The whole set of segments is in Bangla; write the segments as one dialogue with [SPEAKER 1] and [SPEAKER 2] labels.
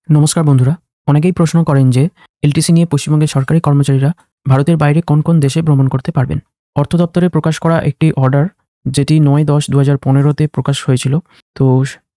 [SPEAKER 1] নমস্কার বন্ধুরা। অনেকেই প্রশ্ন করেন যে এলটিসি নিয়ে পশ্চিমবঙ্গের সরকারি কর্মচারীরা ভারতের বাইরে কোন কোন দেশে ভ্রমণ করতে পারবেন। অর্থ দপ্তরে প্রকাশ করা একটি অর্ডার, যেটি ৯-১০-২০১৫-তে প্রকাশ হয়েছিল। তো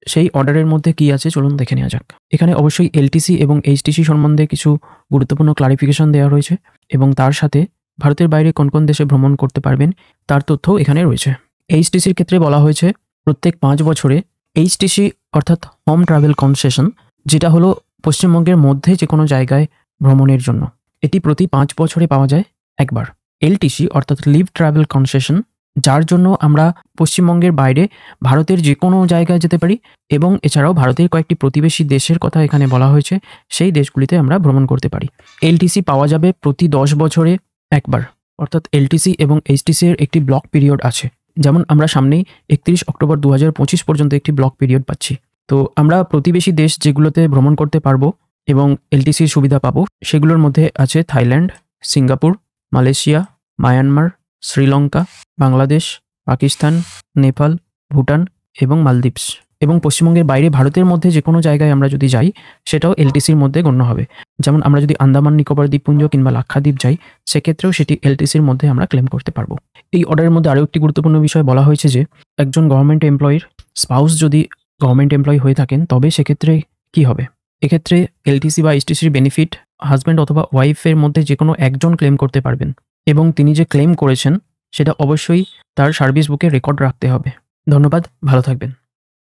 [SPEAKER 1] সেই অর্ডারের মধ্যে কি আছে চলুন দেখে নেওয়া যাক। এখানে অবশ্যই এলটিসি এবং এইচটিসি সম্বন্ধে কিছু গুরুত্বপূর্ণ ক্লারিফিকেশন দেওয়া রয়েছে এবং তার সাথে ভারতের বাইরে কোন কোন দেশে ভ্রমণ করতে পারবেন তার তথ্যও এখানে রয়েছে। এইচটিসির ক্ষেত্রে বলা হয়েছে প্রত্যেক ৫ বছরে এইচটিসি অর্থাৎ হোম ট্রাভেল কনসেশন, যেটা হলো পশ্চিমবঙ্গের মধ্যে যে কোনো জায়গায় ভ্রমণের জন্য, এটি প্রতি ৫ বছরে পাওয়া যায় একবার। এলটিসি অর্থাৎ লিভ ট্রাভেল কনসেশন, যার জন্য আমরা পশ্চিমবঙ্গের বাইরে ভারতের যে কোনো জায়গায় যেতে পারি এবং এছাড়াও ভারতের কয়েকটি প্রতিবেশী দেশের কথা এখানে বলা হয়েছে, সেই দেশগুলিতে আমরা ভ্রমণ করতে পারি। এলটিসি পাওয়া যাবে প্রতি ১০ বছরে একবার, অর্থাৎ এলটিসি এবং এইচটিসি এর একটি ব্লক পিরিয়ড আছে। যেমন আমরা সামনেই ৩১ অক্টোবর ২০২৫ পর্যন্ত একটি ব্লক পিরিয়ড পাচ্ছি। তো আমরা প্রতিবেশী দেশ যেগুলোতে ভ্রমণ করতে পারবো এবং এলটিসির সুবিধা পাবো সেগুলোর মধ্যে আছে Thailand, Singapore, Malaysia, Myanmar, Sri Lanka, Bangladesh, Pakistan, Nepal, Bhutan এবং মালদ্বীপস। এবং পশ্চিমবঙ্গের বাইরে ভারতের মধ্যে যে কোনো জায়গায় আমরা যদি যাই সেটাও এলটিসির মধ্যে গণ্য হবে। যেমন আমরা যদি আন্দামান নিকোবর দ্বীপপুঞ্জ কিংবা লাক্ষাদ্বীপ যাই, সেক্ষেত্রেও সেটি এলটিসির মধ্যে আমরা ক্লেম করতে পারবো। এই অর্ডারের মধ্যে আরও একটি গুরুত্বপূর্ণ বিষয় বলা হয়েছে যে একজন গভর্নমেন্ট এমপ্লয়ির স্পাউস যদি গভর্নমেন্ট এমপ্লয়ি হয়ে থাকেন তবে সেক্ষেত্রে কি হবে। এক্ষেত্রে এলটিসি বা এইচটিসির বেনিফিট হাজব্যান্ড অথবা ওয়াইফের মধ্যে যে কোনো একজন ক্লেম করতে পারবেন এবং তিনি যে ক্লেম করেছেন সেটা অবশ্যই তার সার্ভিস বুকে রেকর্ড রাখতে হবে। ধন্যবাদ, ভালো থাকবেন।